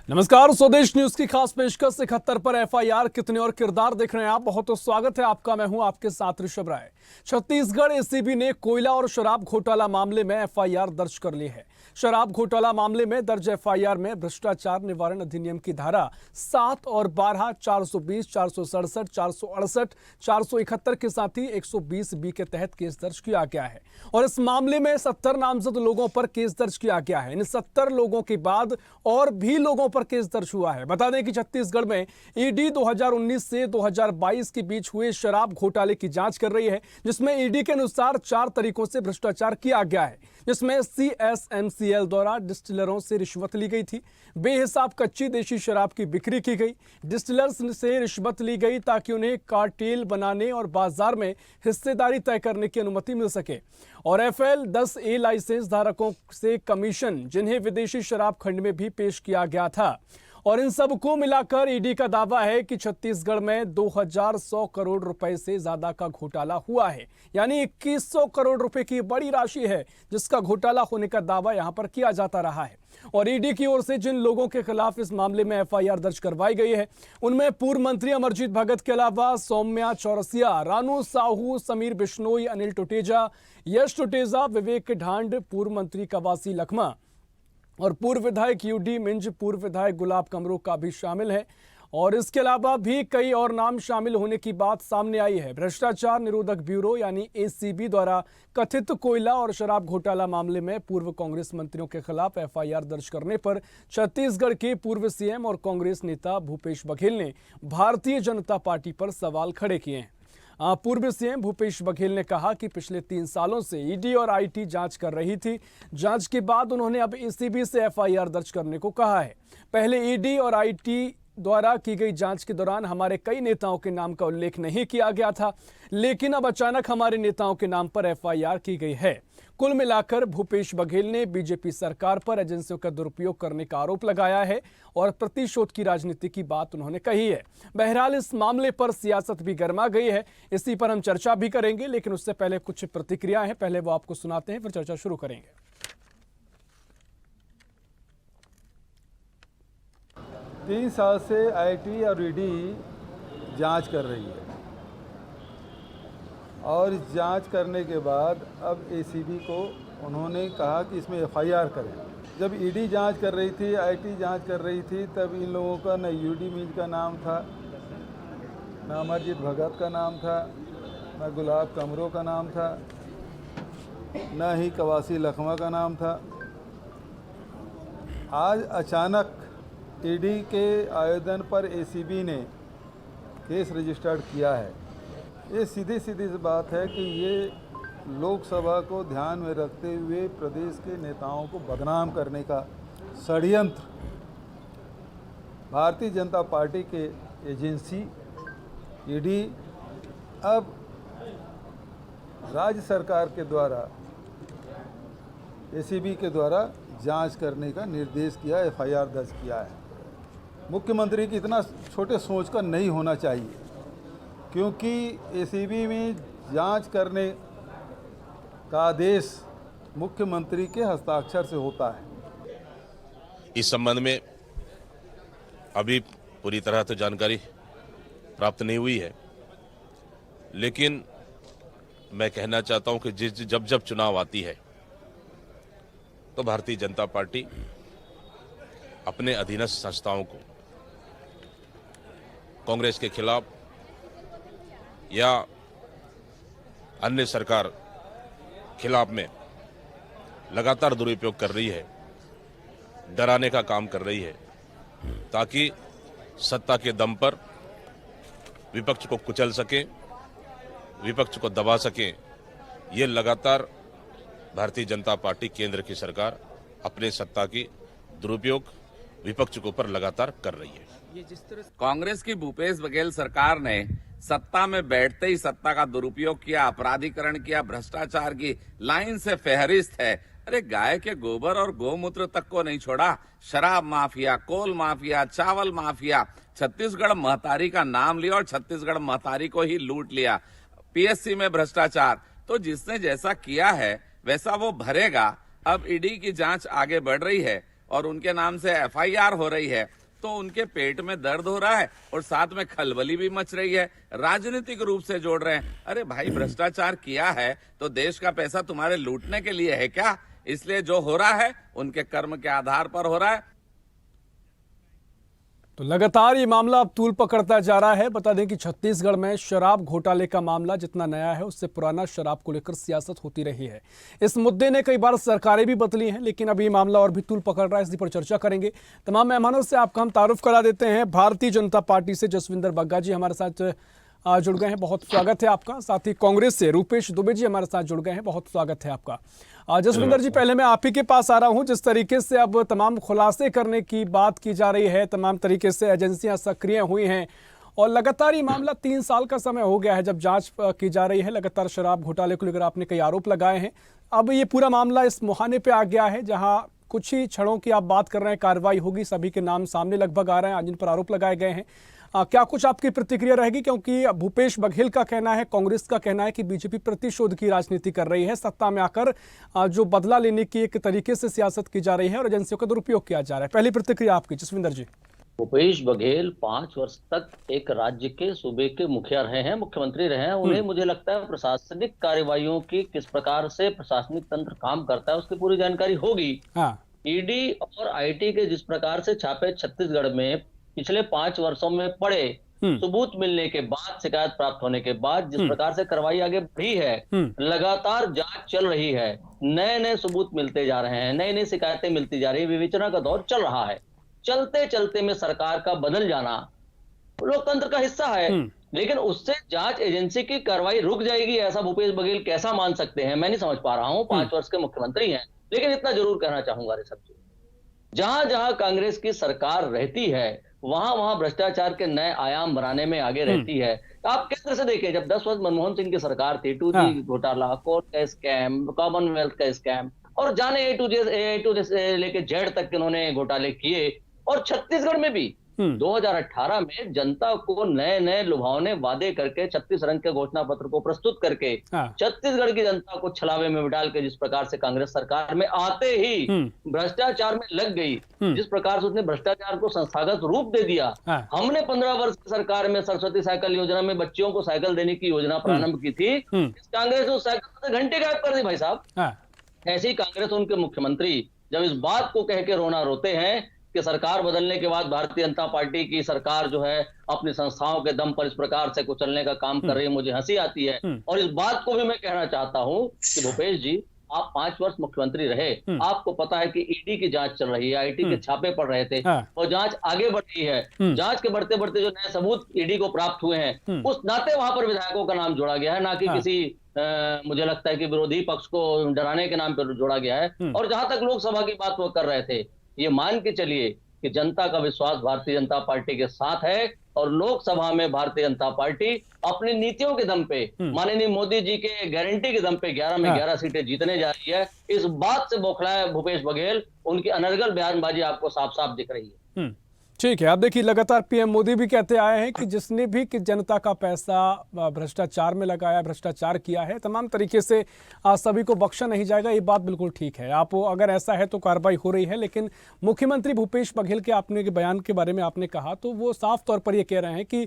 नमस्कार, स्वदेश न्यूज की खास पेशकश 71 पर एफआईआर कितने और किरदार देख रहे हैं आप। बहुत तो स्वागत है आपका। मैं हूं आपके साथ ऋषभ राय। छत्तीसगढ़ एसीबी ने कोयला और शराब घोटाला मामले में एफआईआर दर्ज कर ली है। शराब घोटाला मामले में दर्ज एफआईआर में भ्रष्टाचार निवारण अधिनियम की धारा 7 और 12, 420, 467, 468, 471 के साथ ही 120B के तहत केस दर्ज किया गया है और इस मामले में 70 नामजद लोगों पर केस दर्ज किया गया है। इन 70 लोगों के बाद और भी लोगों पर केस दर्ज हुआ है। बता दें कि छत्तीसगढ़ में ईडी 2019 से 2022 के बीच हुए शराब घोटाले की जांच कर रही है, जिसमें ईडी के अनुसार 4 तरीकों से भ्रष्टाचार किया गया है, जिसमें सीएसएमसीएल द्वारा डिस्टिलरों से रिश्वत ली गई थी, बेहिसाब कच्ची देशी शराब की बिक्री की गई, डिस्टिलर्स से रिश्वत ली गई ताकि उन्हें कार्टेल बनाने और बाजार में हिस्सेदारी तय करने की अनुमति मिल सके, और FL10A लाइसेंस धारकों से कमीशन, जिन्हें विदेशी शराब खंड में भी पेश किया गया था। और इन सब को मिलाकर ईडी का दावा है कि छत्तीसगढ़ में 2100 करोड़ रुपए से ज्यादा का घोटाला हुआ है, यानी 2100 करोड़ रुपए की बड़ी राशि है जिसका घोटाला होने का दावा यहां पर किया जाता रहा है। और ईडी की ओर से जिन लोगों के खिलाफ इस मामले में एफआईआर दर्ज करवाई गई है, उनमें पूर्व मंत्री अमरजीत भगत के अलावा सौम्या चौरसिया, रानू साहू, समीर बिश्नोई, अनिल टुटेजा, यश टुटेजा, विवेक ढांड, पूर्व मंत्री कवासी लखमा और पूर्व विधायक यूडी मिंज, पूर्व विधायक गुलाब कमरू का भी शामिल है। और इसके अलावा भी कई और नाम शामिल होने की बात सामने आई है। भ्रष्टाचार निरोधक ब्यूरो यानी एसीबी द्वारा कथित कोयला और शराब घोटाला मामले में पूर्व कांग्रेस मंत्रियों के खिलाफ एफआईआर दर्ज करने पर छत्तीसगढ़ के पूर्व सीएम और कांग्रेस नेता भूपेश बघेल ने भारतीय जनता पार्टी पर सवाल खड़े किए हैं। पूर्व सीएम भूपेश बघेल ने कहा कि पिछले 3 सालों से ईडी और आईटी जांच कर रही थी। जांच के बाद उन्होंने अब एसीबी से एफआईआर दर्ज करने को कहा है। पहले ईडी और आईटी द्वारा की गई जांच के दौरान हमारे कई नेताओं के नाम का उल्लेख नहीं किया गया था, लेकिन अब अचानक हमारे नेताओं के नाम पर एफआईआर की गई है। कुल मिलाकर भूपेश बघेल ने बीजेपी सरकार पर एजेंसियों का दुरुपयोग करने का आरोप लगाया है और प्रतिशोध की राजनीति की बात उन्होंने कही है। बहरहाल इस मामले पर सियासत भी गर्मा गई है, इसी पर हम चर्चा भी करेंगे, लेकिन उससे पहले कुछ प्रतिक्रियाएं हैं, पहले वो आपको सुनाते हैं, फिर चर्चा शुरू करेंगे। 3 साल से आईटी और ईडी जांच कर रही है और इस जांच करने के बाद अब एसीबी को उन्होंने कहा कि इसमें एफआईआर करें। जब ईडी जांच कर रही थी, आईटी जांच कर रही थी, तब इन लोगों का न यूडी मिंज का नाम था, न अमरजीत भगत का नाम था, न गुलाब कमरो का नाम था, न ही कवासी लखमा का नाम था। आज अचानक ईडी के आवेदन पर एसीबी ने केस रजिस्टर्ड किया है। ये सीधी सीधी बात है कि ये लोकसभा को ध्यान में रखते हुए प्रदेश के नेताओं को बदनाम करने का षड्यंत्र भारतीय जनता पार्टी के एजेंसी ईडी अब राज्य सरकार के द्वारा एसीबी के द्वारा जांच करने का निर्देश किया, एफआईआर दर्ज किया है। मुख्यमंत्री की इतना छोटे सोच का नहीं होना चाहिए, क्योंकि एसीबी में जांच करने का आदेश मुख्यमंत्री के हस्ताक्षर से होता है। इस संबंध में अभी पूरी तरह तो जानकारी प्राप्त नहीं हुई है, लेकिन मैं कहना चाहता हूं कि जब जब चुनाव आती है तो भारतीय जनता पार्टी अपने अधीनस्थ संस्थाओं को कांग्रेस के खिलाफ या अन्य सरकार खिलाफ में लगातार दुरुपयोग कर रही है, डराने का काम कर रही है, ताकि सत्ता के दम पर विपक्ष को कुचल सके, विपक्ष को दबा सके। ये लगातार भारतीय जनता पार्टी केंद्र की सरकार अपने सत्ता की दुरुपयोग विपक्ष के ऊपर लगातार कर रही है। ये जिस तरह कांग्रेस की भूपेश बघेल सरकार ने सत्ता में बैठते ही सत्ता का दुरुपयोग किया, अपराधीकरण किया, भ्रष्टाचार की लाइन से फहरिस्त है। अरे गाय के गोबर और गोमूत्र तक को नहीं छोड़ा। शराब माफिया, कोल माफिया, चावल माफिया, छत्तीसगढ़ महतारी का नाम लिया और छत्तीसगढ़ महतारी को ही लूट लिया। पीएससी में भ्रष्टाचार, तो जिसने जैसा किया है वैसा वो भरेगा। अब ईडी की जांच आगे बढ़ रही है और उनके नाम से एफआईआर हो रही है तो उनके पेट में दर्द हो रहा है और साथ में खलबली भी मच रही है, राजनीतिक रूप से जोड़ रहे हैं। अरे भाई, भ्रष्टाचार किया है तो देश का पैसा तुम्हारे लूटने के लिए है क्या? इसलिए जो हो रहा है उनके कर्म के आधार पर हो रहा है। तो लगातार ये मामला अब तूल पकड़ता जा रहा है। बता दें कि छत्तीसगढ़ में शराब घोटाले का मामला जितना नया है उससे पुराना शराब को लेकर सियासत होती रही है। इस मुद्दे ने कई बार सरकारें भी बदली हैं, लेकिन अब ये मामला और भी तूल पकड़ रहा है। इसी पर चर्चा करेंगे। तमाम मेहमानों से आपका हम तारुफ करा देते हैं। भारतीय जनता पार्टी से जसविंदर बग्गा जी हमारे साथ जुड़ गए हैं, बहुत स्वागत है आपका। साथ ही कांग्रेस से रूपेश दुबे जी हमारे साथ जुड़ गए हैं, बहुत स्वागत है आपका। जसविंदर जी, पहले मैं आप ही के पास आ रहा हूं। जिस तरीके से अब तमाम खुलासे करने की बात की जा रही है, तमाम तरीके से एजेंसियां सक्रिय हुई हैं और लगातार ये मामला 3 साल का समय हो गया है जब जांच की जा रही है। लगातार शराब घोटाले को लेकर आपने कई आरोप लगाए हैं। अब ये पूरा मामला इस मुहाने पे आ गया है जहां कुछ ही क्षणों की आप बात कर रहे हैं, कार्रवाई होगी, सभी के नाम सामने लगभग आ रहे हैं जिन पर आरोप लगाए गए हैं। क्या कुछ आपकी प्रतिक्रिया रहेगी? क्योंकि भूपेश बघेल का कहना है, कांग्रेस का कहना है कि बीजेपी प्रतिशोध की राजनीति कर रही है, सत्ता में आकर जो बदला लेने की एक तरीके से सियासत की जा रही है और एजेंसियों का दुरुपयोग किया जा रहा है। पहली प्रतिक्रिया आपकी जसविंदर जी। भूपेश बघेल 5 वर्ष तक एक राज्य के सूबे के मुखिया रहे हैं, मुख्यमंत्री रहे हैं। उन्हें मुझे लगता है प्रशासनिक कार्यवाहियों की किस प्रकार से प्रशासनिक तंत्र काम करता है उसकी पूरी जानकारी होगी। ईडी और आईटी के जिस प्रकार से छापे छत्तीसगढ़ में पिछले 5 वर्षों में पड़े, सबूत मिलने के बाद, शिकायत प्राप्त होने के बाद जिस प्रकार से कार्रवाई आगे बढ़ी है, लगातार जांच चल रही है, नए नए सबूत मिलते जा रहे हैं, नई नई शिकायतें मिलती जा रही है, विवेचना का दौर चल रहा है। चलते चलते में सरकार का बदल जाना लोकतंत्र का हिस्सा है, लेकिन उससे जांच एजेंसी की कार्रवाई रुक जाएगी ऐसा भूपेश बघेल कैसा मान सकते हैं? मैं नहीं समझ पा रहा हूं। 5 वर्ष के मुख्यमंत्री हैं, लेकिन इतना जरूर कहना चाहूंगा ऋषभ जी, जहां जहां कांग्रेस की सरकार रहती है वहां वहां भ्रष्टाचार के नए आयाम बनाने में आगे रहती है। आप केंद्र से देखिए, जब 10 वर्ष मनमोहन सिंह की सरकार थी, 2G घोटाला, कोर्ट का स्कैम, कॉमनवेल्थ का स्कैम और जाने A to Z से लेके जेड तक इन्होंने घोटाले किए। और छत्तीसगढ़ में भी 2018 में जनता को नए नए लुभावने वादे करके 36 रंग के घोषणा पत्र को प्रस्तुत करके छत्तीसगढ़ की जनता को छलावे में डाल के जिस प्रकार से कांग्रेस सरकार में आते ही भ्रष्टाचार में लग गई, जिस प्रकार से उसने भ्रष्टाचार को संस्थागत रूप दे दिया। हमने 15 वर्ष की सरकार में सरस्वती साइकिल योजना में बच्चियों को साइकिल देने की योजना प्रारंभ की थी। इस कांग्रेस ने उस साइकिल से घंटे गायब कर दी भाई साहब। ऐसी कांग्रेस उनके मुख्यमंत्री जब इस बात को कह के रोना रोते हैं कि सरकार बदलने के बाद भारतीय जनता पार्टी की सरकार जो है अपनी संस्थाओं के दम पर इस प्रकार से कुचलने का काम कर रही है, मुझे हंसी आती है। और इस बात को भी मैं कहना चाहता हूं कि भूपेश जी, आप 5 वर्ष मुख्यमंत्री रहे, आपको पता है कि ईडी की जांच चल रही है, आईटी के छापे पड़ रहे थे और जांच आगे बढ़ रही है। जांच के बढ़ते बढ़ते जो नए सबूत ईडी को प्राप्त हुए हैं, उस नाते वहां पर विधायकों का नाम जोड़ा गया है, ना कि किसी मुझे लगता है कि विरोधी पक्ष को डराने के नाम पर जोड़ा गया है। और जहां तक लोकसभा की बात वो कर रहे थे, ये मान के चलिए कि जनता का विश्वास भारतीय जनता पार्टी के साथ है और लोकसभा में भारतीय जनता पार्टी अपनी नीतियों के दम पे, माननीय मोदी जी के गारंटी के दम पे 11 में 11 सीटें जीतने जा रही है। इस बात से बौखलाए भूपेश बघेल, उनकी अनर्गल बयानबाजी आपको साफ साफ दिख रही है। ठीक है। आप देखिए, लगातार पीएम मोदी भी कहते आए हैं कि जिसने भी कि जनता का पैसा भ्रष्टाचार में लगाया, भ्रष्टाचार किया है, तमाम तरीके से सभी को बख्शा नहीं जाएगा। ये बात बिल्कुल ठीक है। आप अगर ऐसा है तो कार्रवाई हो रही है, लेकिन मुख्यमंत्री भूपेश बघेल के आपने के बयान के बारे में आपने कहा तो वो साफ तौर पर ये कह रहे हैं कि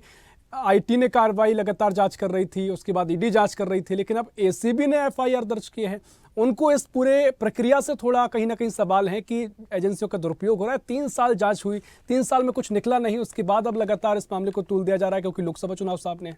आईटी ने कार्रवाई लगातार जांच कर रही थी, उसके बाद ईडी जांच कर रही थी, लेकिन अब एसीबी ने एफआईआर दर्ज किए हैं। उनको इस पूरे प्रक्रिया से थोड़ा कहीं ना कहीं सवाल है कि एजेंसियों का दुरुपयोग हो रहा है। 3 साल जांच हुई, 3 साल में कुछ निकला नहीं, उसके बाद अब लगातार इस मामले को तूल दिया जा रहा है क्योंकि लोकसभा चुनाव सामने है।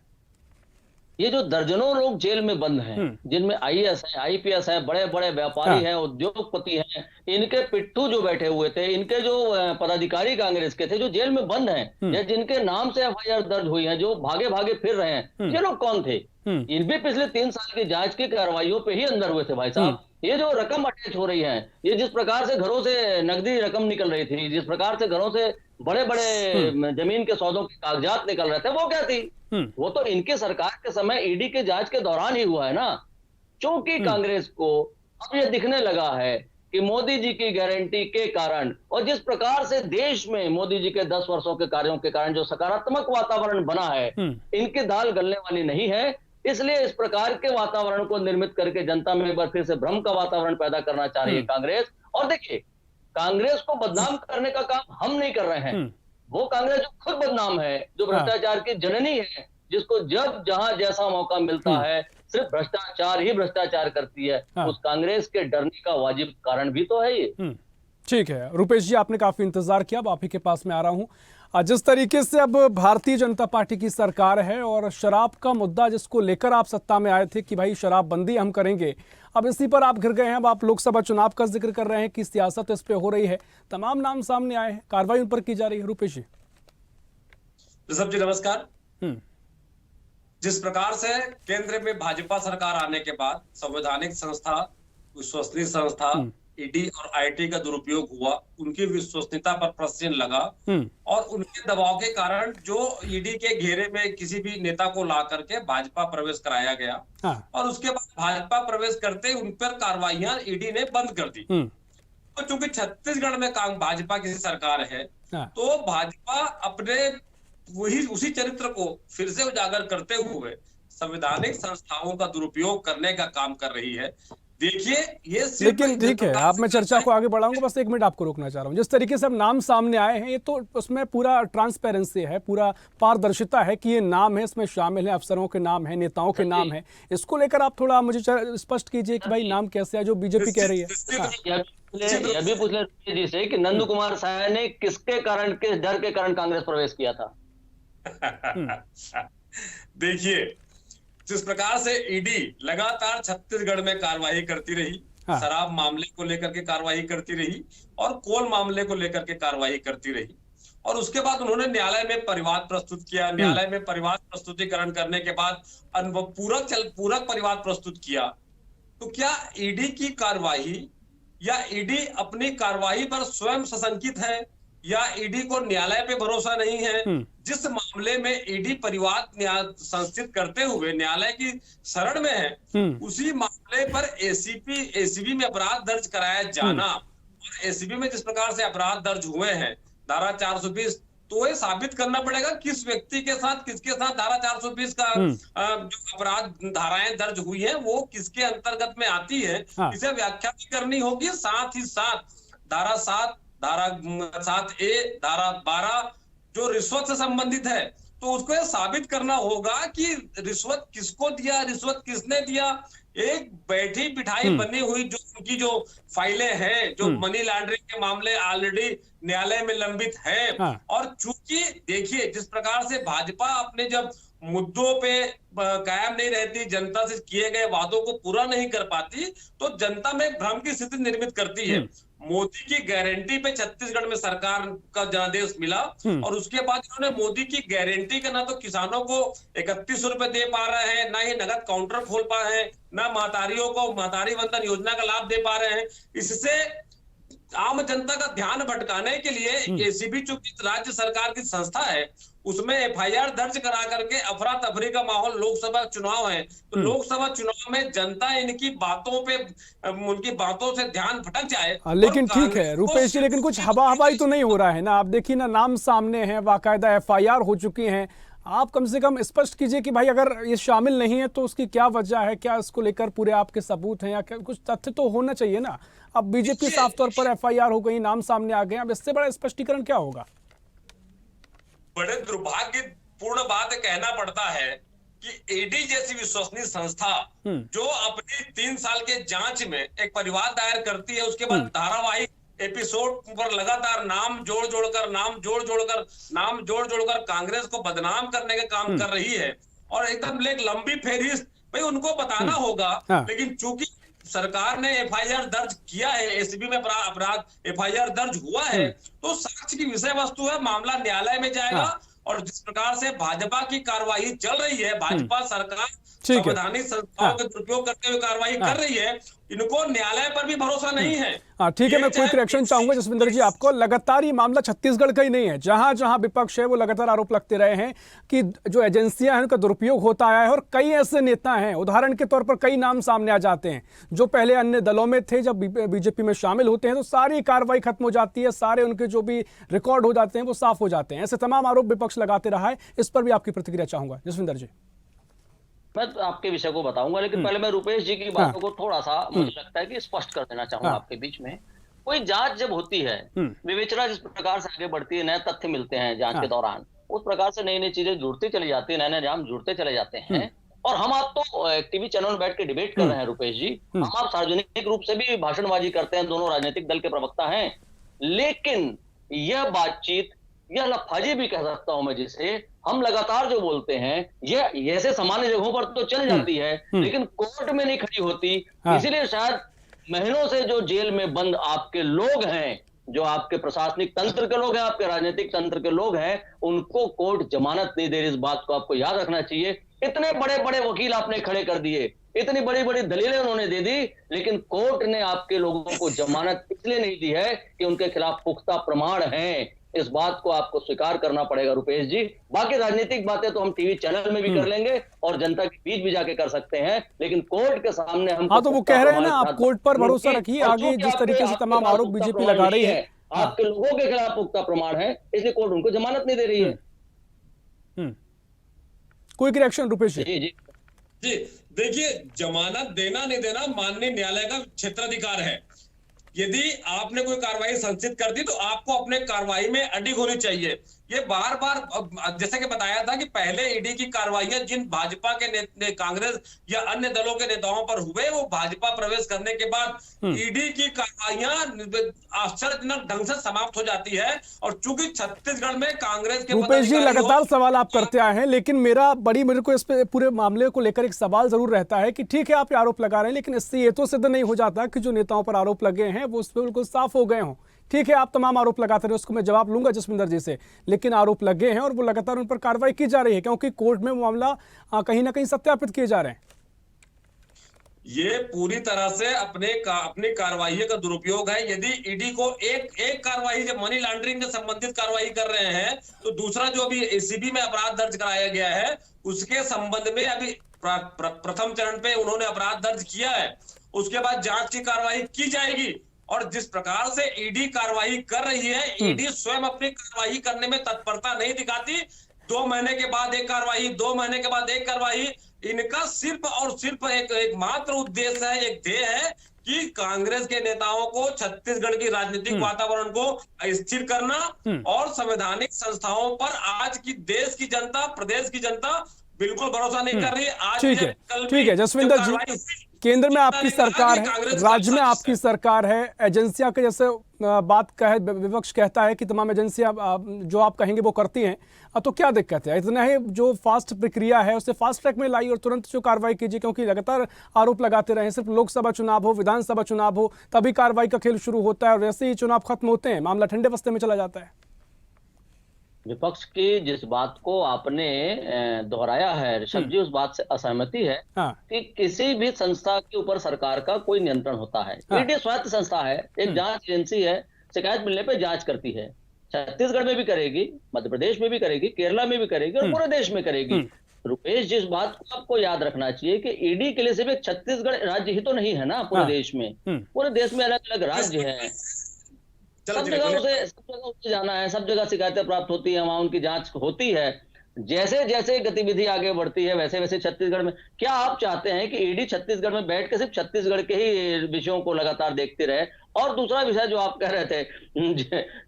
ये जो दर्जनों लोग जेल में बंद हैं, जिनमें आईएएस है, आईपीएस है, बड़े बड़े व्यापारी हैं, उद्योगपति हैं, इनके पिट्ठू जो बैठे हुए थे, इनके जो पदाधिकारी कांग्रेस के थे जो जेल में बंद हैं या जिनके नाम से एफआईआर दर्ज हुई है, जो भागे भागे फिर रहे हैं, ये लोग कौन थे? इन भी पिछले 3 साल की जांच की कार्रवाइयों पे ही अंदर हुए थे भाई साहब। ये जो रकम अटैच हो रही है, ये जिस प्रकार से घरों से नकदी रकम निकल रही थी, जिस प्रकार से घरों से बड़े बड़े जमीन के सौदों के कागजात निकल रहे थे, वो क्या थी? वो तो इनके सरकार के समय ईडी के जांच के दौरान ही हुआ है ना। क्योंकि कांग्रेस को अब ये दिखने लगा है कि मोदी जी की गारंटी के कारण और जिस प्रकार से देश में मोदी जी के 10 वर्षों के कार्यों के कारण जो सकारात्मक वातावरण बना है, इनकी दाल गलने वाली नहीं है। इसलिए इस प्रकार के वातावरण को निर्मित करके जनता में एक बार फिर से भ्रम का वातावरण पैदा करना चाह रही है कांग्रेस। और देखिए, कांग्रेस को बदनाम करने का काम हम नहीं कर रहे हैं। वो कांग्रेस जो खुद बदनाम है, जो भ्रष्टाचार की जननी है, जिसको जब जहां जैसा मौका मिलता है सिर्फ भ्रष्टाचार ही भ्रष्टाचार करती है, उस कांग्रेस के डरने का वाजिब कारण भी तो है ये। ठीक है रुपेश जी, आपने काफी इंतजार किया, अब आप ही के पास में आ रहा हूं। जिस तरीके से अब भारतीय जनता पार्टी की सरकार है और शराब का मुद्दा जिसको लेकर आप सत्ता में आए थे कि भाई शराबबंदी हम करेंगे, अब इसी पर आप घिर गए हैं। अब आप लोकसभा चुनाव का जिक्र कर रहे हैं कि सियासत इस पे हो रही है, तमाम नाम सामने आए हैं, कार्रवाई उन पर की जा रही है। रुपेश जी। ऋषभ जी नमस्कार। जिस प्रकार से केंद्र में भाजपा सरकार आने के बाद संवैधानिक संस्था, विश्वसनीय संस्था, ईडी और आईटी का दुरुपयोग हुआ, उनकी विश्वसनीयता पर प्रश्न लगा और उनके दबाव के कारण जो ईडी के घेरे में किसी भी नेता को ला करके भाजपा प्रवेश कराया गया और उसके बाद भाजपा प्रवेश करते उन पर कार्रवाइयां ईडी ने बंद कर दी। तो चूंकि छत्तीसगढ़ में भाजपा की सरकार है तो भाजपा अपने उसी चरित्र को फिर से उजागर करते हुए संवैधानिक संस्थाओं का दुरुपयोग करने का काम कर रही है। देखिए ये लेकिन ठीक है, आप मैं चर्चा को आगे बढ़ाऊंगा, बस एक मिनट आपको रोकना चाह रहा हूं। जिस तरीके से अब नाम सामने आए हैं, ये तो उसमें पूरा ट्रांसपेरेंसी है, पूरा पारदर्शिता है कि ये नाम है, इसमें शामिल है, अफसरों के नाम है, नेताओं के नाम है। इसको लेकर आप थोड़ा मुझे स्पष्ट कीजिए कि भाई नाम कैसे है जो बीजेपी कह रही है। यह भी पूछ ले जी से कि नंदू कुमार साय ने किसके कारण, किस डर के कारण कांग्रेस प्रवेश किया था। देखिए जिस प्रकार से ईडी लगातार छत्तीसगढ़ में कार्रवाई करती रही, शराब मामले को लेकर के कार्रवाई करती रही और कोल मामले को लेकर के कार्रवाई करती रही और उसके बाद उन्होंने न्यायालय में परिवाद प्रस्तुत किया। न्यायालय में परिवाद प्रस्तुतिकरण करने के बाद पूरक परिवाद प्रस्तुत किया। तो क्या ईडी की कार्रवाई या ईडी अपनी कार्रवाई पर स्वयं सशंकित है या ईडी को न्यायालय पे भरोसा नहीं है? जिस मामले में ईडी परिवाद संस्थित करते हुए न्यायालय की शरण में है, उसी मामले पर एसीबी में अपराध दर्ज कराया जाना और एसीबी में जिस प्रकार से अपराध दर्ज हुए हैं धारा 420, तो ये साबित करना पड़ेगा किस व्यक्ति के साथ, किसके साथ धारा 420 का जो अपराध धाराएं दर्ज हुई है वो किसके अंतर्गत में आती है, इसे व्याख्या भी करनी होगी। साथ ही साथ धारा 7, धारा 7A, धारा 12 जो रिश्वत से संबंधित है, तो उसको यह साबित करना होगा कि रिश्वत किसको दिया, रिश्वत किसने दिया। एक बैठी बिठाई बनी हुई जो उनकी जो फाइलें हैं, जो मनी लॉन्ड्रिंग के मामले ऑलरेडी न्यायालय में लंबित हैं और चूंकि देखिए जिस प्रकार से भाजपा अपने जब मुद्दों पे कायम नहीं रहती, जनता से किए गए वादों को पूरा नहीं कर पाती, तो जनता में भ्रम की स्थिति निर्मित करती है। मोदी की गारंटी पे छत्तीसगढ़ में सरकार का जनादेश मिला और उसके बाद इन्होंने मोदी की गारंटी का ना तो किसानों को 3100 रुपए दे पा रहे हैं, ना ही नगद काउंटर खोल पा रहे हैं, ना महतारियों को महतारी वंदन योजना का लाभ दे पा रहे हैं। इससे आम जनता का ध्यान भटकाने के लिए एसीबी चूंकि राज्य सरकार की संस्था है, उसमें एफआईआर दर्ज करा करके अफरा तफरी का माहौल, लोकसभा चुनाव है तो लोकसभा चुनाव में जनता इनकी बातों पे, उनकी बातों से ध्यान भटक जाए। लेकिन ठीक है रुपेश जी, लेकिन कुछ हवा हवाई तो नहीं हो रहा है ना। आप देखिए ना, नाम सामने है, बाकायदा एफआईआर हो चुकी हैं। आप कम से कम स्पष्ट कीजिए कि भाई अगर ये शामिल नहीं है तो उसकी क्या वजह है, क्या इसको लेकर पूरे आपके सबूत हैं या कुछ तथ्य तो होना चाहिए ना। अब बीजेपी साफ तौर पर एफआईआर हो गई, नाम सामने आ गए, अब इससे बड़ा स्पष्टीकरण क्या होगा? बड़े दुर्भाग्यपूर्ण बात कहना पड़ता है कि ईडी जैसी विश्वसनीय संस्था जो अपनी 3 साल के जांच में एक परिवाद दायर करती है, उसके बाद धारावाहिक एपिसोड पर लगातार नाम जोड़ जोड़कर कांग्रेस को बदनाम करने का काम कर रही है और एकदम एक लंबी फेरिस्त, भाई उनको बताना होगा। लेकिन चूंकि सरकार ने एफआईआर दर्ज किया है, एसीबी में अपराध एफआईआर दर्ज हुआ है, तो साक्ष्य की विषय वस्तु है, मामला न्यायालय में जाएगा और जिस प्रकार से भाजपा की कार्रवाई चल रही है, भाजपा सरकार संवैधानिक संस्थाओं का दुरुपयोग करते हुए कार्रवाई कर रही है, इनको न्यायालय पर भी भरोसा नहीं है। ठीक है, मैं क्विक रिएक्शन चाहूंगा जसविंदर जी आपको। लगातार ये मामला छत्तीसगढ़ का ही नहीं है, जहां जहां विपक्ष है वो लगातार आरोप लगते रहे हैं कि जो एजेंसियां हैं उनका दुरुपयोग होता आया है और कई ऐसे नेता हैं, उदाहरण के तौर पर कई नाम सामने आ जाते हैं जो पहले अन्य दलों में थे, जब बीजेपी में शामिल होते हैं तो सारी कार्रवाई खत्म हो जाती है, सारे उनके जो भी रिकॉर्ड हो जाते हैं वो साफ हो जाते हैं। ऐसे तमाम आरोप विपक्ष लगाते रहा है, इस पर भी आपकी प्रतिक्रिया चाहूंगा जसविंदर जी। मैं तो आपके विषय को बताऊंगा, लेकिन पहले मैं रुपेश जी की बातों को थोड़ा सा मुझे लगता है कि स्पष्ट कर देना चाहूंगा आपके बीच में। कोई जांच जब होती है, विवेचना जिस प्रकार से आगे बढ़ती है, नए तथ्य मिलते हैं जांच के दौरान, उस प्रकार से नई नई चीजें जुड़ती चली जाती है, नए नए जाम जुड़ते चले जाते हैं। और हम आप तो टीवी चैनल में बैठ के डिबेट कर रहे हैं रुपेश जी, हम आप सार्वजनिक रूप से भी भाषणबाजी करते हैं, दोनों राजनीतिक दल के प्रवक्ता हैं, लेकिन यह बातचीत, यह लफाजी भी कह सकता हूं मैं जिसे, हम लगातार जो बोलते हैं ये ऐसे सामान्य जगहों पर तो चल जाती है, लेकिन कोर्ट में नहीं खड़ी होती। इसीलिए शायद महीनों से जो जेल में बंद आपके लोग हैं, जो आपके प्रशासनिक तंत्र के लोग हैं, आपके राजनीतिक तंत्र के लोग हैं, उनको कोर्ट जमानत नहीं दे रही। इस बात को आपको याद रखना चाहिए। इतने बड़े बड़े वकील आपने खड़े कर दिए, इतनी बड़ी बड़ी दलीलें उन्होंने दे दी, लेकिन कोर्ट ने आपके लोगों को जमानत इसलिए नहीं दी है कि उनके खिलाफ पुख्ता प्रमाण हैं। इस बात को आपको स्वीकार करना पड़ेगा रुपेश जी। बाकी राजनीतिक बातें तो हम टीवी चैनल में भी कर लेंगे और जनता के बीच भी जाके कर सकते हैं, लेकिन कोर्ट के सामने हम हाँ, तो वो कह रहे हैं ना, आप कोर्ट पर भरोसा रखिए, आगे जिस तरीके से तमाम आरोप बीजेपी लगा रही है, आपके लोगों के खिलाफ पुख्ता प्रमाण है, इसलिए कोर्ट उनको जमानत नहीं दे रही है। कोई रिएक्शन रुपेश जी? जी देखिए, जमानत देना नहीं देना माननीय न्यायालय का क्षेत्राधिकार है। यदि आपने कोई कार्रवाई संचित कर दी तो आपको अपने कार्रवाई में अडिग होनी चाहिए। ये बार बार जैसे कि बताया था कि पहले ईडी की कार्रवाइयां जिन भाजपा के कांग्रेस या अन्य दलों के नेताओं पर हुए, वो भाजपा प्रवेश करने के बाद ईडी की कार्रवाइयां आश्चर्यजनक ढंग से समाप्त हो जाती है। और चूंकि छत्तीसगढ़ में कांग्रेस के रुपेश जी लगातार सवाल आप करते आए हैं, लेकिन मेरे को इस पे पूरे मामले को लेकर एक सवाल जरूर रहता है कि ठीक है आप आरोप लगा रहे हैं, लेकिन इससे ये तो सिद्ध नहीं हो जाता कि जो नेताओं पर आरोप लगे हैं वो उस पर बिल्कुल साफ हो गए हों। ठीक है, आप तमाम आरोप लगाते रहे, उसको मैं जवाब लूंगा जसविंदर जी से, लेकिन आरोप लगे हैं और वो लगातार उन पर कार्रवाई की जा रही है, क्योंकि कोर्ट में वो मामला कहीं ना कहीं सत्यापित किए जा रहे हैं। ये पूरी तरह से अपनी कार्रवाई का दुरुपयोग है। यदि ईडी को एक कार्रवाई, जब मनी लॉन्ड्रिंग से संबंधित कार्रवाई कर रहे हैं, तो दूसरा जो अभी एसीबी में अपराध दर्ज कराया गया है, उसके संबंध में अभी प्रथम चरण पे उन्होंने अपराध दर्ज किया है। उसके बाद जांच की कार्रवाई की जाएगी। और जिस प्रकार से ईडी कार्रवाई कर रही है, ईडी स्वयं अपनी कार्रवाई करने में तत्परता नहीं दिखाती। 2 महीने के बाद एक कार्रवाई, 2 महीने के बाद एक कार्रवाई। इनका सिर्फ और सिर्फ एक मात्र उद्देश्य है, एक ध्येय है कि कांग्रेस के नेताओं को, छत्तीसगढ़ की राजनीतिक वातावरण को अस्थिर करना और संवैधानिक संस्थाओं पर आज की देश की जनता, प्रदेश की जनता बिल्कुल भरोसा नहीं कर रही। आज ठीक है जसविंदर जी, केंद्र में आपकी सरकार है, राज्य में आपकी सरकार है, एजेंसियां के जैसे बात कहे विपक्ष कहता है कि तमाम एजेंसियां जो आप कहेंगे वो करती हैं, तो क्या दिक्कत है? इतना ही जो फास्ट प्रक्रिया है उसे फास्ट ट्रैक में लाई और तुरंत जो कार्रवाई कीजिए, क्योंकि लगातार आरोप लगाते रहे, सिर्फ लोकसभा चुनाव हो, विधानसभा चुनाव हो, तभी कार्रवाई का खेल शुरू होता है और वैसे ही चुनाव खत्म होते हैं, मामला ठंडे बस्ते में चला जाता है। विपक्ष की जिस बात को आपने दोहराया है ऋषभ जी, उस बात से असहमति है कि किसी भी संस्था के ऊपर सरकार का कोई नियंत्रण होता है। ईडी स्वायत्त संस्था है, एक जांच एजेंसी है, शिकायत मिलने पे जांच करती है। छत्तीसगढ़ में भी करेगी, मध्य प्रदेश में भी करेगी, केरला में भी करेगी और पूरे देश में करेगी। रुपेश जी, इस बात को आपको याद रखना चाहिए कि ईडी के लिए सिर्फ छत्तीसगढ़ राज्य ही तो नहीं है ना, पूरे देश में, पूरे देश में अलग अलग राज्य है, सब जगह उसे जाना है, सब जगह शिकायतें प्राप्त होती है, वहां उनकी जांच होती है। जैसे जैसे गतिविधि आगे बढ़ती है वैसे वैसे छत्तीसगढ़ में, क्या आप चाहते हैं कि ईडी छत्तीसगढ़ में बैठ के सिर्फ छत्तीसगढ़ के ही विषयों को लगातार देखती रहे? और दूसरा विषय जो आप कह रहे थे,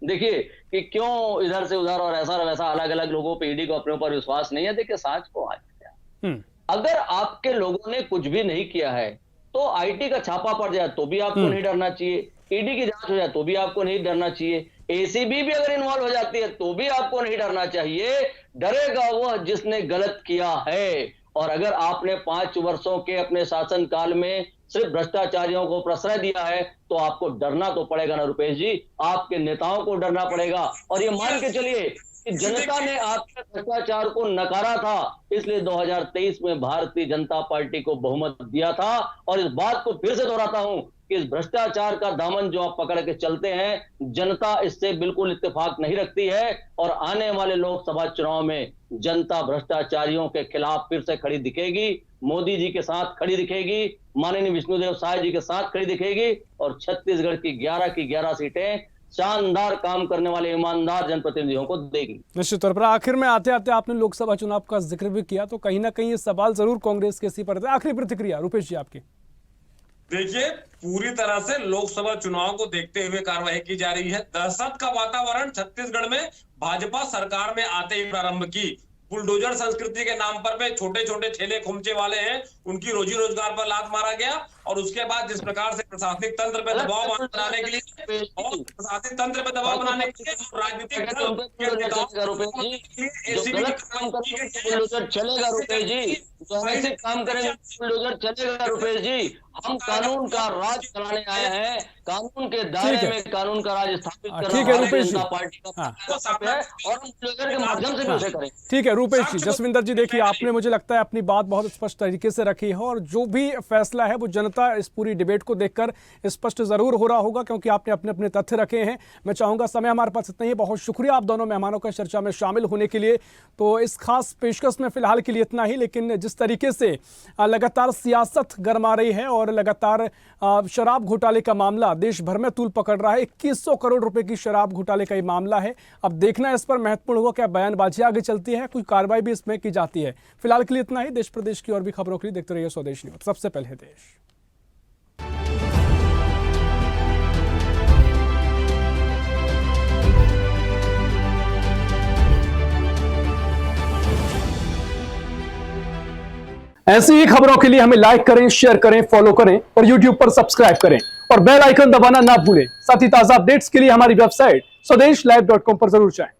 देखिए कि क्यों इधर से उधर और ऐसा वैसा अलग अलग लोगों पे ईडी को अपने ऊपर विश्वास नहीं है। देखिए साच को आज अगर आपके लोगों ने कुछ भी नहीं किया है तो आईटी का छापा पड़ जाए तो भी आपको नहीं डरना चाहिए, ईडी की जांच हो जाए तो भी आपको नहीं डरना चाहिए, एसीबी भी अगर इन्वॉल्व हो जाती है तो भी आपको नहीं डरना चाहिए। डरेगा वह जिसने गलत किया है। और अगर आपने 5 वर्षों के अपने शासन काल में सिर्फ भ्रष्टाचारियों को प्रश्रय दिया है तो आपको डरना तो पड़ेगा ना रुपेश जी, आपके नेताओं को डरना पड़ेगा। और ये मान के चलिए कि जनता ने आपके भ्रष्टाचार को नकारा था, इसलिए 2023 में भारतीय जनता पार्टी को बहुमत दिया था। और इस बात को फिर से दोहराता हूं कि इस भ्रष्टाचार का दामन जो आप पकड़ के चलते हैं, जनता इससे बिल्कुल इत्तेफाक नहीं रखती है। और आने वाले लोकसभा चुनाव में जनता भ्रष्टाचारियों के खिलाफ फिर से खड़ी दिखेगी, मोदी जी के साथ खड़ी दिखेगी, माननीय विष्णुदेव साय जी के साथ खड़ी दिखेगी और छत्तीसगढ़ की 11 की 11 सीटें शानदार काम करने वाले ईमानदार जनप्रतिनिधियों को देगी। निश्चित तौर पर आखिर में आते आते आपने लोकसभा चुनाव का जिक्र भी किया, तो कहीं ना कहीं ये सवाल जरूर कांग्रेस के सी पर है। आखिरी प्रतिक्रिया रुपेश जी आपकी। देखिए, पूरी तरह से लोकसभा चुनाव को देखते हुए कार्रवाई की जा रही है। दहशत का वातावरण छत्तीसगढ़ में भाजपा सरकार में आते ही प्रारंभ की। बुलडोजर संस्कृति के नाम पर छोटे छोटे ठेले खुमचे वाले हैं, उनकी रोजी रोजगार पर लात मारा गया। और उसके बाद जिस प्रकार से प्रशासनिक तंत्र पे दबाव बनाने के लिए और प्रशासनिक तंत्र पे दबाव बनाने के लिए राजनीतिक दल के नेताओं चलेगा रुपेश जी, जो ऐसे काम करेंगे बुलडोजर चलेगा रुपेश जी। हम कानून का राज चलाने आए हैं, कानून के दायरे में कानून का राज स्थापित कर ठीक है रुपेश जी, पार्टी का है और हम बुलडोजर के माध्यम से भी उसे करें। ठीक है रुपेश जी। जसविंदर जी, देखिए आपने मुझे लगता है अपनी बात बहुत स्पष्ट तरीके से रखी है और जो भी फैसला है वो जनता इस पूरी डिबेट को देखकर स्पष्ट जरूर हो रहा होगा, क्योंकि आपने अपने अपने तथ्य रखे हैं। मैं चाहूंगा, समय हमारे पास इतना ही। बहुत शुक्रिया आप दोनों मेहमानों का चर्चा में शामिल होने के लिए। तो इस खास पेशकश में फिलहाल के लिए इतना ही, लेकिन जिस तरीके से लगातार सियासत गरमा रही है और लगातार शराब घोटाले का मामला देश भर में तूल पकड़ रहा है, 2100 करोड़ रुपए की शराब घोटाले का ये मामला है। अब देखना इस पर महत्वपूर्ण होगा, क्या बयानबाजी आगे चलती है, कोई कार्रवाई भी इसमें की जाती है। फिलहाल के लिए इतना ही। देश प्रदेश की और भी खबरों के लिए देखते रहिए स्वदेश न्यूज। सबसे पहले देश। ऐसी ही खबरों के लिए हमें लाइक करें, शेयर करें, फॉलो करें और YouTube पर सब्सक्राइब करें और बेल आइकन दबाना ना भूलें। साथ ही ताजा अपडेट्स के लिए हमारी वेबसाइट swadesh live.com पर जरूर जाएं।